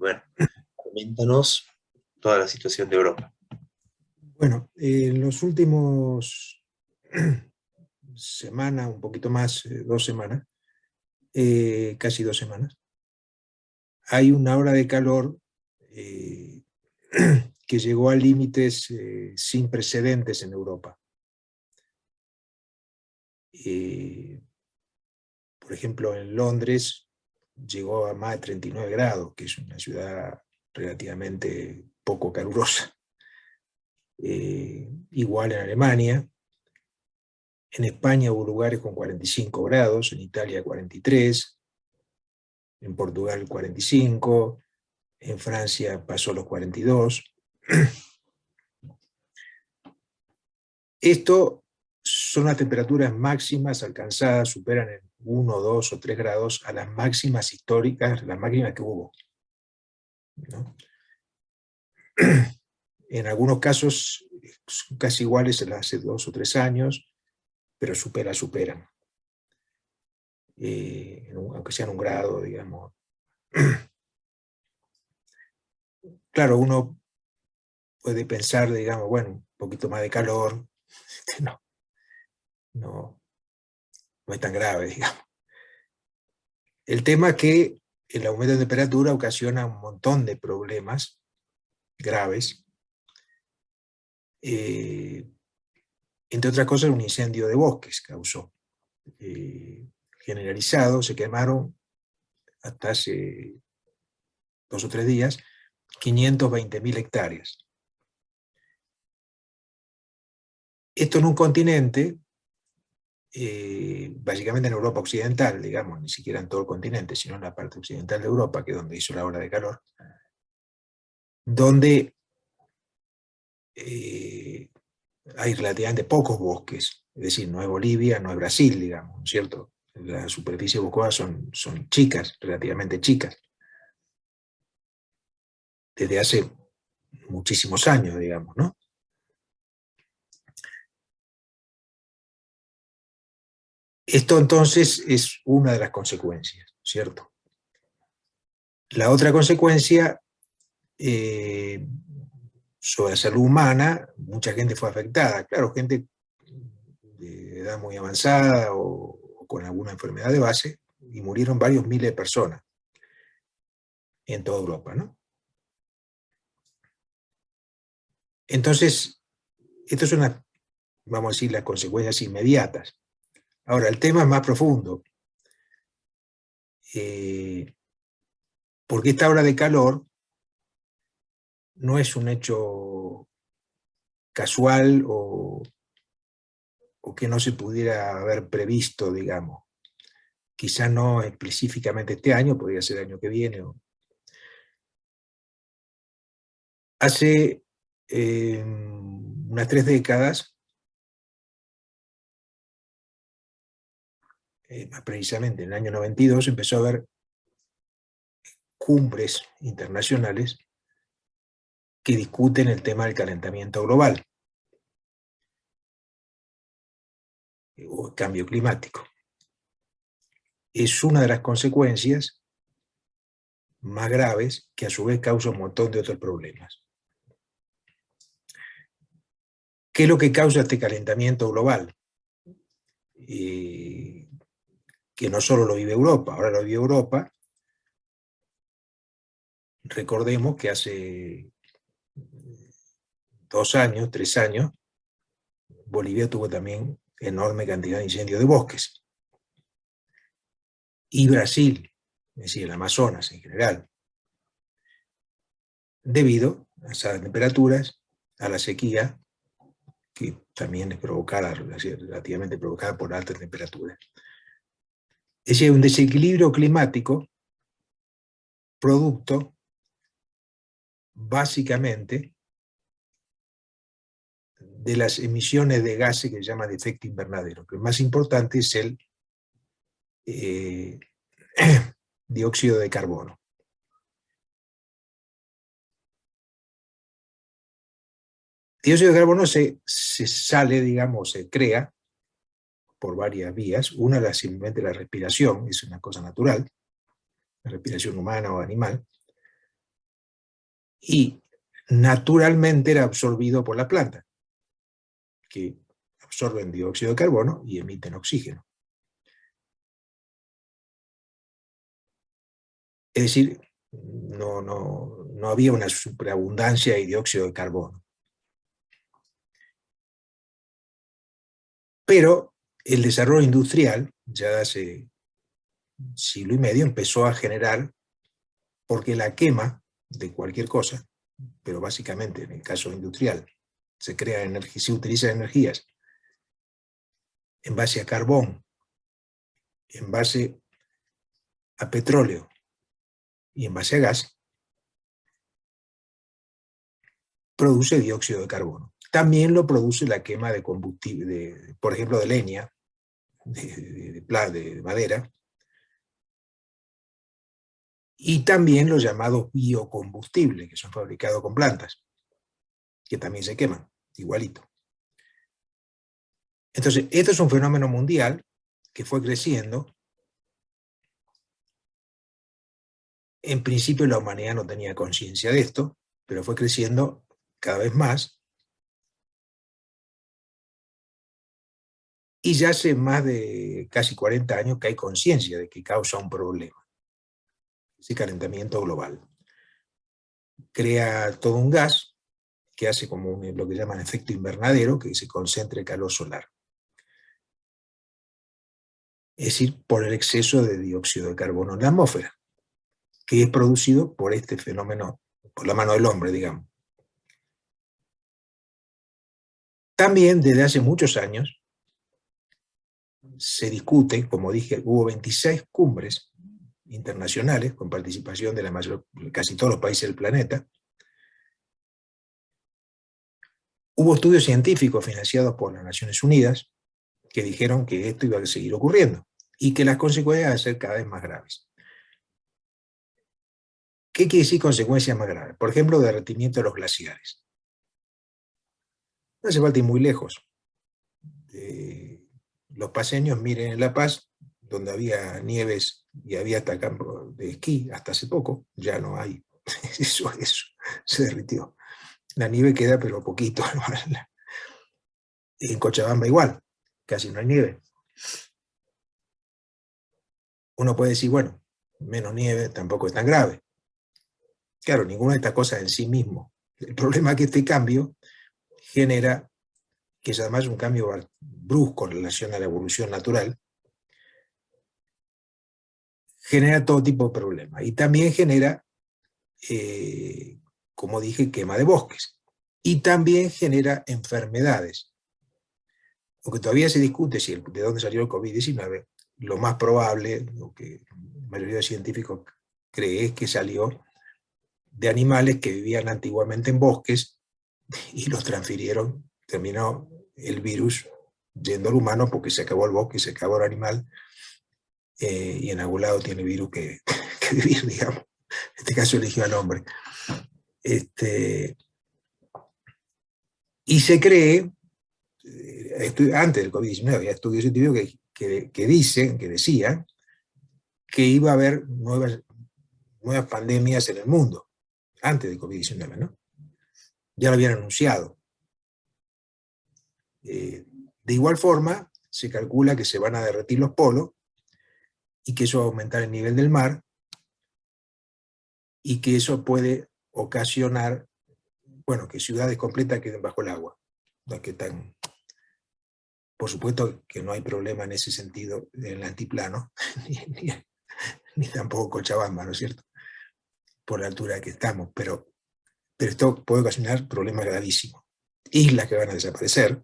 bueno, coméntanos toda la situación de Europa. Bueno, en los últimos semanas, un poquito más, 2 semanas, casi 2 semanas, hay una ola de calor que llegó a límites sin precedentes en Europa. Por ejemplo, en Londres llegó a más de 39 grados, que es una ciudad relativamente poco calurosa. Igual en Alemania. En España hubo lugares con 45 grados, en Italia 43, en Portugal 45, en Francia pasó los 42. Esto son las temperaturas máximas alcanzadas, superan en 1, 2 o 3 grados a las máximas históricas, las máximas que hubo, ¿no? En algunos casos son casi iguales a las hace 2 o 3 años, pero superan. Aunque sean un grado, digamos. Claro, uno puede pensar, digamos, bueno, un poquito más de calor, no es tan grave, digamos. El tema es que el aumento de temperatura ocasiona un montón de problemas graves, entre otras cosas un incendio de bosques causó, generalizado, se quemaron hasta hace 2 o 3 días 520.000 hectáreas. Esto en un continente, básicamente en Europa occidental, digamos, ni siquiera en todo el continente, sino en la parte occidental de Europa, que es donde hizo la ola de calor, donde hay relativamente pocos bosques, es decir, no es Bolivia, no es Brasil, digamos, ¿no es cierto? Las superficies boscosas son chicas, relativamente chicas, desde hace muchísimos años, digamos, ¿no? Esto entonces es una de las consecuencias, ¿cierto? La otra consecuencia, sobre la salud humana, mucha gente fue afectada. Claro, gente de edad muy avanzada o con alguna enfermedad de base, y murieron varios miles de personas en toda Europa, ¿no? Entonces, esto es vamos a decir, las consecuencias inmediatas. Ahora, el tema es más profundo. Porque esta ola de calor no es un hecho casual o que no se pudiera haber previsto, digamos. Quizá no específicamente este año, podría ser el año que viene. Hace unas 3 décadas, más precisamente en el año 92, empezó a haber cumbres internacionales que discuten el tema del calentamiento global o el cambio climático. Es una de las consecuencias más graves que a su vez causa un montón de otros problemas. ¿Qué es lo que causa este calentamiento global? Que no solo lo vive Europa, ahora lo vive Europa. Recordemos que hace 2 años, 3 años, Bolivia tuvo también enorme cantidad de incendios de bosques. Y Brasil, es decir, el Amazonas en general, debido a esas temperaturas, a la sequía, que también es relativamente provocada por altas temperaturas. Es decir, un desequilibrio climático producto básicamente de las emisiones de gases que se llama de efecto invernadero, que el más importante es el dióxido de carbono. El dióxido de carbono se sale, digamos, se crea por varias vías. Una es simplemente la respiración, es una cosa natural, la respiración humana o animal. y naturalmente era absorbido por la planta, que absorben dióxido de carbono y emiten oxígeno. Es decir, no había una superabundancia de dióxido de carbono. Pero el desarrollo industrial, ya de hace siglo y medio, empezó a generar, porque la quema de cualquier cosa, pero básicamente en el caso industrial, se utiliza energías en base a carbón, en base a petróleo y en base a gas, produce dióxido de carbono. También lo produce la quema de combustible, por ejemplo, de leña, de madera, y también los llamados biocombustibles, que son fabricados con plantas, que también se queman, igualito. Entonces, esto es un fenómeno mundial que fue creciendo. En principio la humanidad no tenía conciencia de esto, pero fue creciendo cada vez más. Y ya hace más de casi 40 años que hay conciencia de que causa un problema, ese calentamiento global. Crea todo un gas que hace como lo que llaman efecto invernadero, que se concentra el calor solar. Es decir, por el exceso de dióxido de carbono en la atmósfera, que es producido por este fenómeno, por la mano del hombre, digamos. También desde hace muchos años se discute, como dije, hubo 26 cumbres internacionales con participación de casi todos los países del planeta. Hubo estudios científicos financiados por las Naciones Unidas que dijeron que esto iba a seguir ocurriendo y que las consecuencias iban a ser cada vez más graves. ¿Qué quiere decir consecuencias más graves? Por ejemplo, derretimiento de los glaciares. No hace falta ir muy lejos. Los paseños, miren en La Paz, donde había nieves y había hasta campo de esquí, hasta hace poco, ya no hay. Eso se derritió. La nieve queda, pero poquito. En Cochabamba igual, casi no hay nieve. Uno puede decir, bueno, menos nieve tampoco es tan grave. Claro, ninguna de estas cosas en sí mismo. El problema es que este cambio genera, que es además un cambio brusco en relación a la evolución natural, genera todo tipo de problemas. Y también genera, como dije, quema de bosques. Y también genera enfermedades. Aunque todavía se discute de dónde salió el COVID-19, lo más probable, lo que la mayoría de científicos cree, es que salió de animales que vivían antiguamente en bosques y los transfirieron. Terminó el virus yendo al humano porque se acabó el bosque, se acabó el animal, y en algún lado tiene virus que vivir, digamos. En este caso eligió al hombre. Y se cree, antes del COVID-19, había estudios científicos que decían que iba a haber nuevas pandemias en el mundo, antes del COVID-19, ¿no? Ya lo habían anunciado. De igual forma, se calcula que se van a derretir los polos y que eso va a aumentar el nivel del mar y que eso puede ocasionar, bueno, que ciudades completas queden bajo el agua. No que tan... Por supuesto que no hay problema en ese sentido en el altiplano, ni tampoco Cochabamba, ¿no es cierto? Por la altura que estamos, pero esto puede ocasionar problemas gravísimos. Islas que van a desaparecer,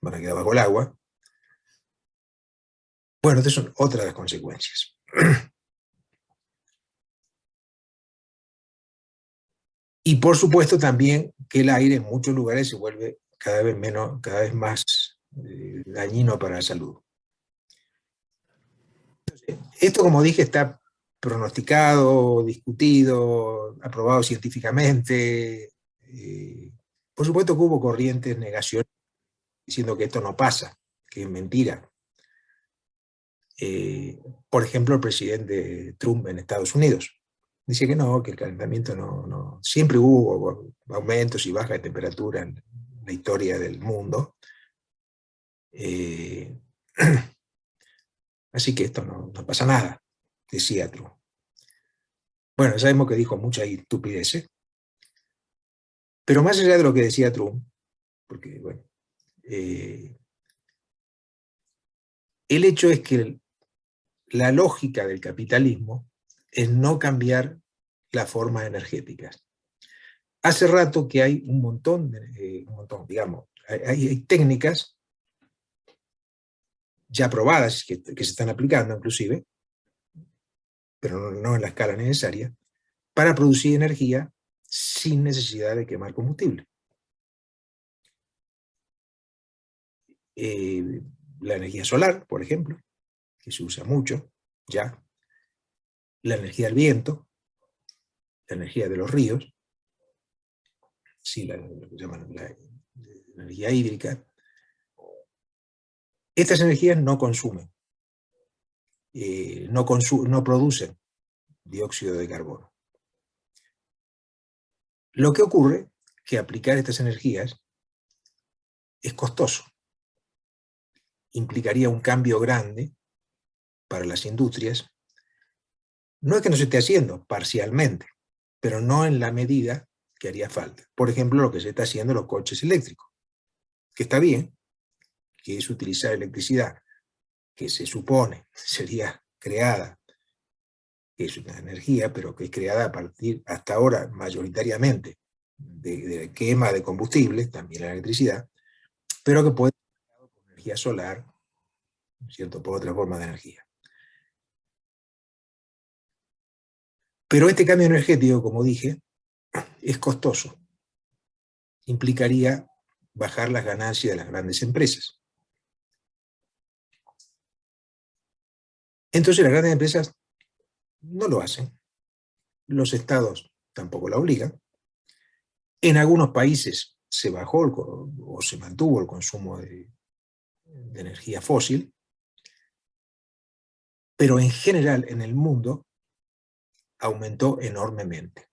van a quedar bajo el agua. Bueno, estas son otras de las consecuencias. Y por supuesto también que el aire en muchos lugares se vuelve cada vez más dañino para la salud. Entonces, esto, como dije, está pronosticado, discutido, aprobado científicamente. Por supuesto que hubo corrientes negacionistas diciendo que esto no pasa, que es mentira. Por ejemplo, el presidente Trump en Estados Unidos, Dice que no, que el calentamiento siempre hubo aumentos y bajas de temperatura en la historia del mundo. Así que esto no pasa nada, decía Trump. Bueno, sabemos que dijo muchas estupideces, pero más allá de lo que decía Trump, porque bueno, el hecho es que la lógica del capitalismo es no cambiar las formas energéticas. Hace rato que hay un montón, digamos, hay técnicas ya probadas que se están aplicando inclusive, pero no en la escala necesaria, para producir energía sin necesidad de quemar combustible. La energía solar, por ejemplo, que se usa mucho ya, la energía del viento, la energía de los ríos, sí, lo que llaman la energía hídrica. Estas energías no consumen, no producen dióxido de carbono. Lo que ocurre es que aplicar estas energías es costoso. Implicaría un cambio grande para las industrias. No es que no se esté haciendo, parcialmente, pero no en la medida que haría falta. Por ejemplo, lo que se está haciendo en los coches eléctricos, que está bien, que es utilizar electricidad, que se supone sería creada, que es una energía, pero que es creada a partir, hasta ahora, mayoritariamente, de quema de combustibles, también la electricidad, pero que puede ser creada por energía solar, ¿cierto?, por otra forma de energía. Pero este cambio energético, como dije, es costoso. Implicaría bajar las ganancias de las grandes empresas. Entonces las grandes empresas no lo hacen. Los estados tampoco la obligan. En algunos países se bajó o se mantuvo el consumo de energía fósil, pero en general en el mundo aumentó enormemente.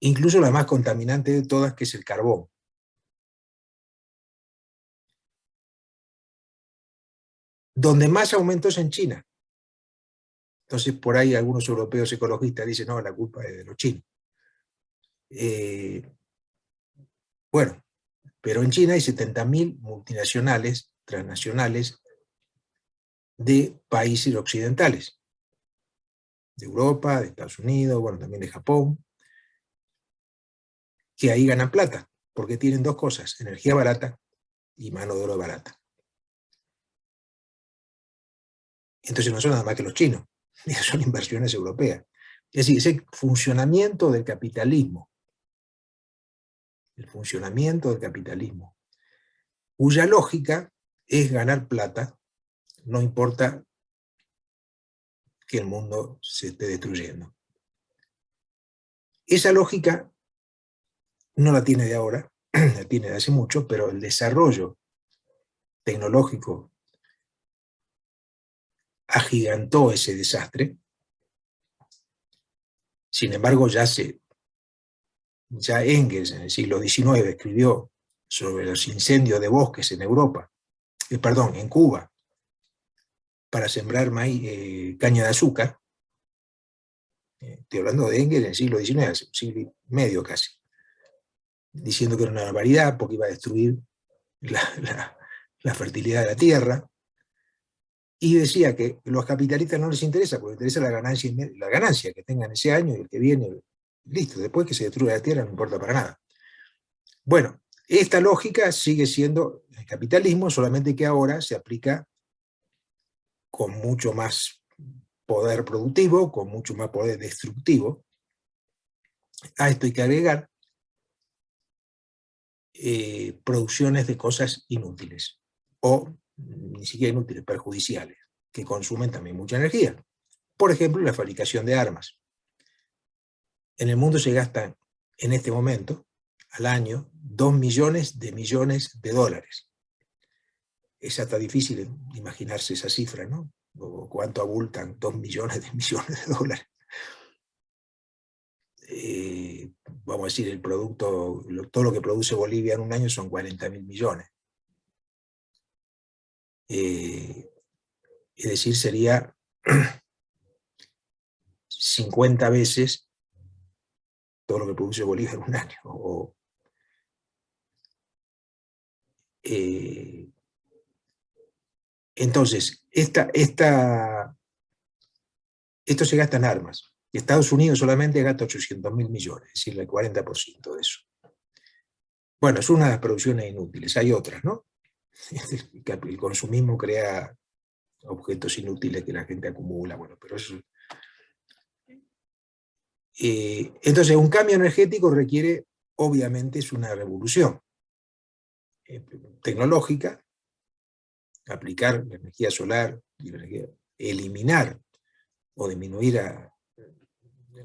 Incluso la más contaminante de todas, que es el carbón. Donde más aumentó es en China. Entonces, por ahí algunos europeos ecologistas dicen, no, la culpa es de los chinos. Bueno, pero en China hay 70.000 multinacionales, transnacionales, de países occidentales. De Europa, de Estados Unidos, bueno, también de Japón, que ahí ganan plata, porque tienen dos cosas, energía barata y mano de obra barata. Entonces no son nada más que los chinos, son inversiones europeas. Es decir, ese funcionamiento del capitalismo, cuya lógica es ganar plata, no importa que el mundo se esté destruyendo. Esa lógica no la tiene de ahora, la tiene de hace mucho, pero el desarrollo tecnológico agigantó ese desastre. Sin embargo, ya Engels en el siglo XIX escribió sobre los incendios de bosques en Europa, en Cuba, para sembrar caña de azúcar. Estoy hablando de Engels en el siglo XIX, hace un siglo y medio casi, diciendo que era una barbaridad porque iba a destruir la fertilidad de la tierra, y decía que a los capitalistas no les interesa, porque les interesa la ganancia que tengan ese año y el que viene, listo, después que se destruya la tierra no importa para nada. Bueno, esta lógica sigue siendo el capitalismo, solamente que ahora se aplica con mucho más poder productivo, con mucho más poder destructivo. A esto hay que agregar producciones de cosas inútiles, o ni siquiera inútiles, perjudiciales, que consumen también mucha energía. Por ejemplo, la fabricación de armas. En el mundo se gastan, en este momento, al año, 2 millones de dólares. Es hasta difícil imaginarse esa cifra, ¿no? O cuánto abultan 2 millones de dólares. vamos a decir, el producto, todo lo que produce Bolivia en un año son 40.000 millones. Es decir, sería 50 veces todo lo que produce Bolivia en un año. Entonces, esto se gasta en armas. Estados Unidos solamente gasta 800.000 millones, es decir, el 40% de eso. Bueno, es una de las producciones inútiles, hay otras, ¿no? El consumismo crea objetos inútiles que la gente acumula, bueno, pero eso... entonces, un cambio energético requiere, obviamente, es una revolución tecnológica, aplicar la energía solar, eliminar o disminuir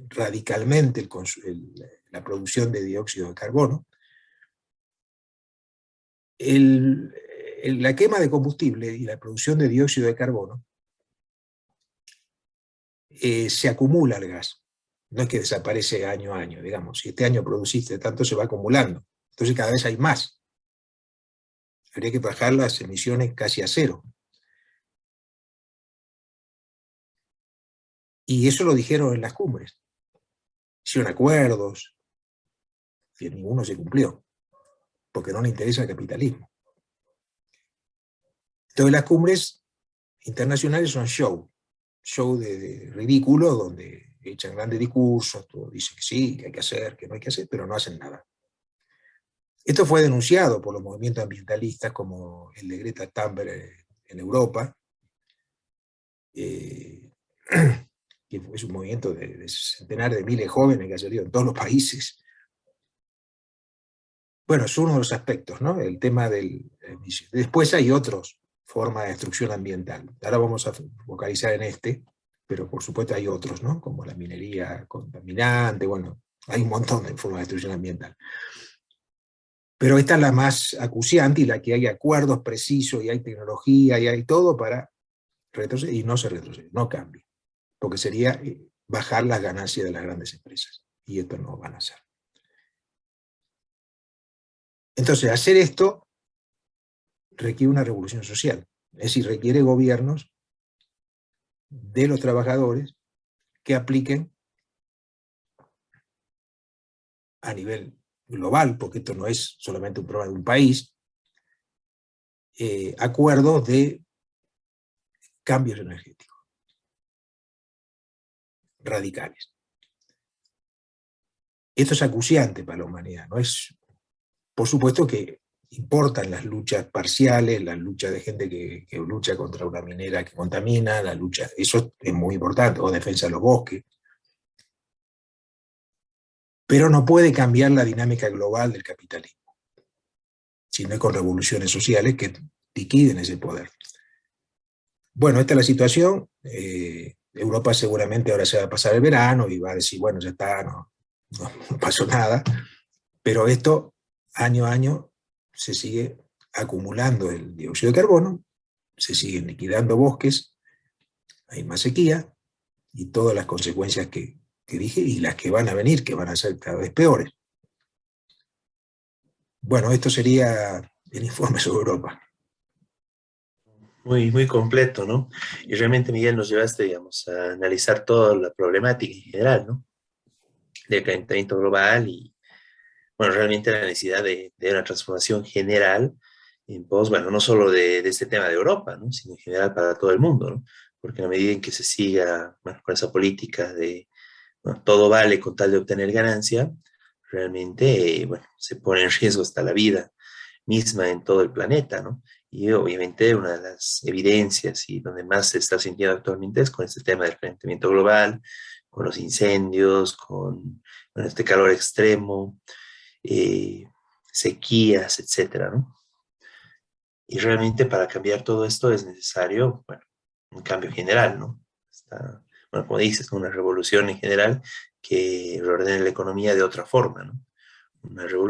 radicalmente la producción de dióxido de carbono. La quema de combustible y la producción de dióxido de carbono se acumula el gas. No es que desaparece año a año, digamos. Si este año produciste tanto, se va acumulando. Entonces cada vez hay más. Habría que bajar las emisiones casi a cero. Y eso lo dijeron en las cumbres. Hicieron acuerdos, que ninguno se cumplió, porque no le interesa el capitalismo. Entonces las cumbres internacionales son show de ridículo, donde echan grandes discursos, todo, dicen que sí, que hay que hacer, que no hay que hacer, pero no hacen nada. Esto fue denunciado por los movimientos ambientalistas, como el de Greta Thunberg en Europa, que es un movimiento de centenares de miles de jóvenes que ha salido en todos los países. Bueno, es uno de los aspectos, ¿no? El tema del... Después hay otras formas de destrucción ambiental. Ahora vamos a focalizar en este, pero por supuesto hay otros, ¿no? Como la minería contaminante, bueno, hay un montón de formas de destrucción ambiental. Pero esta es la más acuciante y la que hay acuerdos precisos y hay tecnología y hay todo para retroceder, y no se retrocede, no cambia, porque sería bajar las ganancias de las grandes empresas, y esto no van a hacer. Entonces, hacer esto requiere una revolución social, es decir, requiere gobiernos de los trabajadores que apliquen a nivel global, porque esto no es solamente un problema de un país, acuerdos de cambios energéticos radicales. Esto es acuciante para la humanidad, ¿no? Por supuesto que importan las luchas parciales, las luchas de gente que lucha contra una minera que contamina, la lucha, eso es muy importante, o defensa de los bosques. Pero no puede cambiar la dinámica global del capitalismo, sino con revoluciones sociales que liquiden ese poder. Bueno, esta es la situación. Europa seguramente ahora se va a pasar el verano y va a decir, bueno, ya está, no pasó nada. Pero esto, año a año, se sigue acumulando el dióxido de carbono, se siguen liquidando bosques, hay más sequía, y todas las consecuencias que dije, y las que van a venir, que van a ser cada vez peores. Bueno, esto sería el informe sobre Europa. Muy, muy completo, ¿no? Y realmente, Miguel, nos llevaste, digamos, a analizar toda la problemática en general, ¿no? Del calentamiento global y, bueno, realmente la necesidad de una transformación general en pos, bueno, no solo de este tema de Europa, ¿no? Sino en general para todo el mundo, ¿no? Porque a medida en que se siga, bueno, con esa política de, bueno, todo vale con tal de obtener ganancia, realmente, bueno, se pone en riesgo hasta la vida misma en todo el planeta, ¿no? Y obviamente una de las evidencias y donde más se está sintiendo actualmente es con este tema del calentamiento global, con los incendios, con este calor extremo, eh, sequías, etcétera, ¿no? Y realmente para cambiar todo esto es necesario, bueno, un cambio general, ¿no? Bueno, como dices, una revolución en general que reordene la economía de otra forma, ¿no? Una revolución